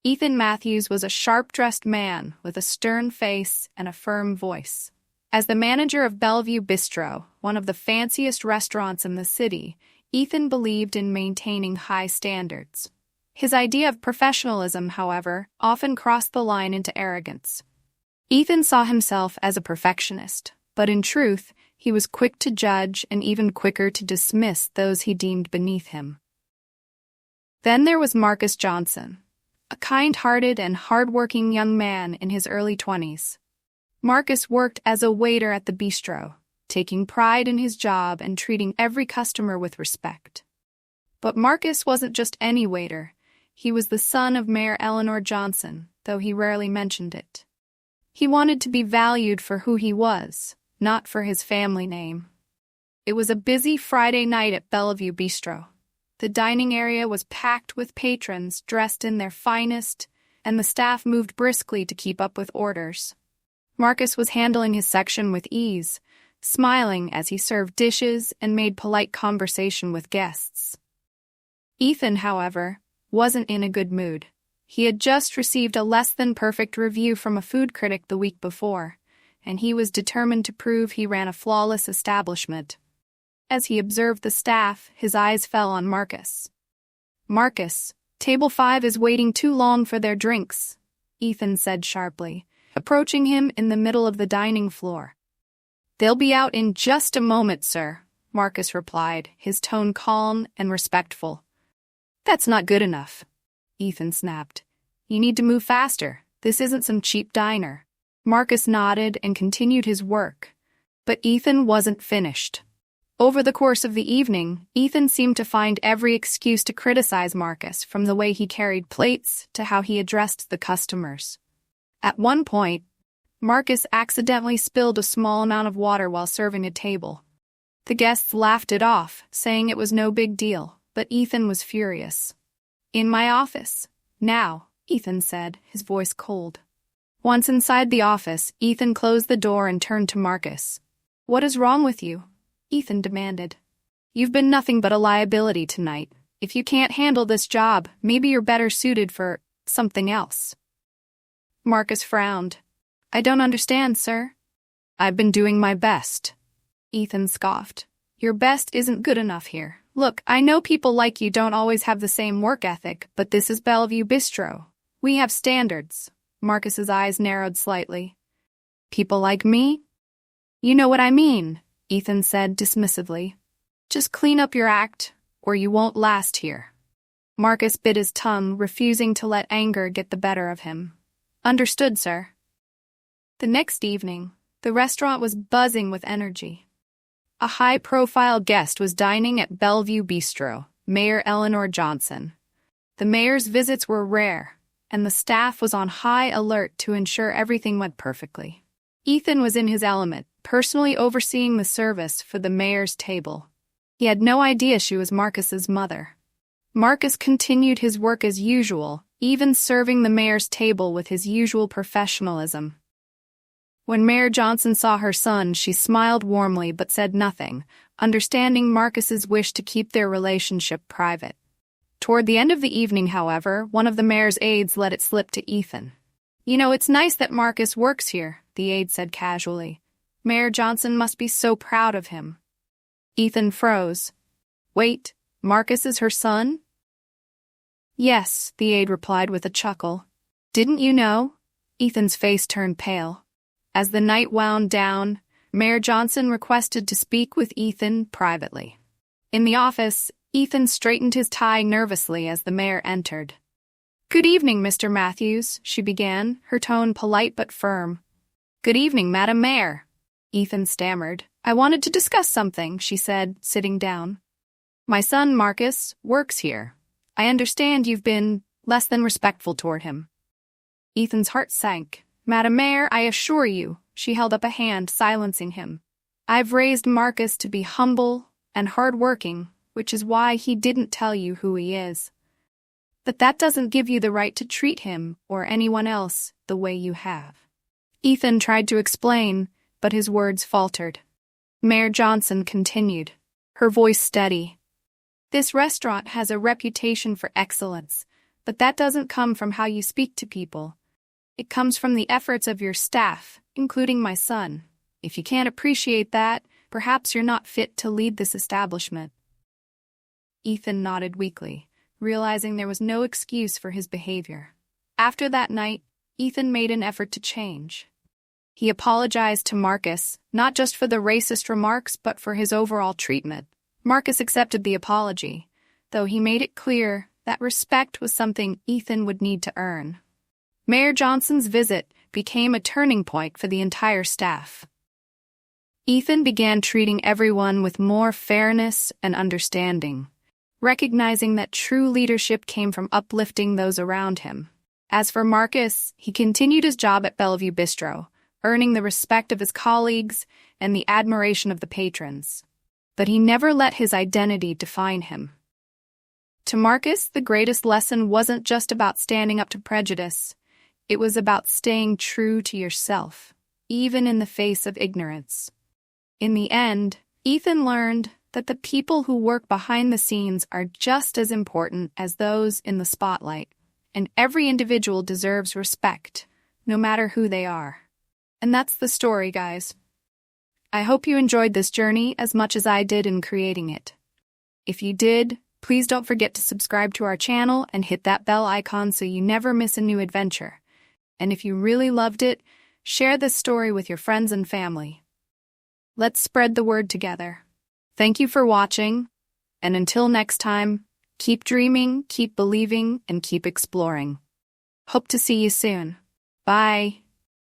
Ethan Matthews was a sharp-dressed man with a stern face and a firm voice. As the manager of Bellevue Bistro, one of the fanciest restaurants in the city, Ethan believed in maintaining high standards. His idea of professionalism, however, often crossed the line into arrogance. Ethan saw himself as a perfectionist, but in truth, he was quick to judge and even quicker to dismiss those he deemed beneath him. Then there was Marcus Johnson, a kind-hearted and hard-working young man in his early 20s. Marcus worked as a waiter at the bistro, taking pride in his job and treating every customer with respect. But Marcus wasn't just any waiter. He was the son of Mayor Eleanor Johnson, though he rarely mentioned it. He wanted to be valued for who he was, not for his family name. It was a busy Friday night at Bellevue Bistro. The dining area was packed with patrons dressed in their finest, and the staff moved briskly to keep up with orders. Marcus was handling his section with ease, smiling as he served dishes and made polite conversation with guests. Ethan, however, wasn't in a good mood. He had just received a less-than-perfect review from a food critic the week before, and he was determined to prove he ran a flawless establishment. As he observed the staff, his eyes fell on Marcus. "Marcus, table 5 is waiting too long for their drinks," Ethan said sharply, approaching him in the middle of the dining floor. "They'll be out in just a moment, sir," Marcus replied, his tone calm and respectful. "That's not good enough," Ethan snapped. "You need to move faster. This isn't some cheap diner." Marcus nodded and continued his work, but Ethan wasn't finished. Over the course of the evening, Ethan seemed to find every excuse to criticize Marcus, from the way he carried plates to how he addressed the customers. At one point, Marcus accidentally spilled a small amount of water while serving a table. The guests laughed it off, saying it was no big deal, but Ethan was furious. "In my office, now," Ethan said, his voice cold. Once inside the office, Ethan closed the door and turned to Marcus. "What is wrong with you?" Ethan demanded. "You've been nothing but a liability tonight. If you can't handle this job, maybe you're better suited for something else." Marcus frowned. "I don't understand, sir." "I've been doing my best," Ethan scoffed. "Your best isn't good enough here. Look, I know people like you don't always have the same work ethic, but this is Bellevue Bistro. We have standards." Marcus's eyes narrowed slightly. "People like me?" "You know what I mean," Ethan said dismissively. "Just clean up your act, or you won't last here." Marcus bit his tongue, refusing to let anger get the better of him. "Understood, sir." The next evening, the restaurant was buzzing with energy. A high-profile guest was dining at Bellevue Bistro, Mayor Eleanor Johnson. The mayor's visits were rare, and the staff was on high alert to ensure everything went perfectly. Ethan was in his element, personally overseeing the service for the mayor's table. He had no idea she was Marcus's mother. Marcus continued his work as usual, even serving the mayor's table with his usual professionalism. When Mayor Johnson saw her son, she smiled warmly but said nothing, understanding Marcus's wish to keep their relationship private. Toward the end of the evening, however, one of the mayor's aides let it slip to Ethan. "You know, it's nice that Marcus works here," the aide said casually. "Mayor Johnson must be so proud of him." Ethan froze. "Wait, Marcus is her son?" "Yes," the aide replied with a chuckle. "Didn't you know?" Ethan's face turned pale. As the night wound down, Mayor Johnson requested to speak with Ethan privately. In the office, Ethan straightened his tie nervously as the mayor entered. "Good evening, Mr. Matthews," she began, her tone polite but firm. "Good evening, Madam Mayor," Ethan stammered. "I wanted to discuss something," she said, sitting down. "My son, Marcus, works here. I understand you've been less than respectful toward him." Ethan's heart sank. "Madam Mayor, I assure you," she held up a hand, silencing him. "I've raised Marcus to be humble and hardworking, which is why he didn't tell you who he is. But that doesn't give you the right to treat him or anyone else the way you have." Ethan tried to explain, but his words faltered. Mayor Johnson continued, her voice steady. "This restaurant has a reputation for excellence, But that doesn't come from how you speak to people. It comes from the efforts of your staff, including my son. If you can't appreciate that, perhaps you're not fit to lead this establishment." Ethan nodded weakly, realizing there was no excuse for his behavior. After that night, Ethan made an effort to change. He apologized to Marcus, not just for the racist remarks but for his overall treatment. Marcus accepted the apology, though he made it clear that respect was something Ethan would need to earn. Mayor Johnson's visit became a turning point for the entire staff. Ethan began treating everyone with more fairness and understanding, recognizing that true leadership came from uplifting those around him. As for Marcus, he continued his job at Bellevue Bistro, earning the respect of his colleagues and the admiration of the patrons. But he never let his identity define him. To Marcus, the greatest lesson wasn't just about standing up to prejudice. It was about staying true to yourself, even in the face of ignorance. In the end, Ethan learned that the people who work behind the scenes are just as important as those in the spotlight, and every individual deserves respect, no matter who they are. And that's the story, guys. I hope you enjoyed this journey as much as I did in creating it. If you did, please don't forget to subscribe to our channel and hit that bell icon so you never miss a new adventure. And if you really loved it, share this story with your friends and family. Let's spread the word together. Thank you for watching, and until next time, keep dreaming, keep believing, and keep exploring. Hope to see you soon. Bye.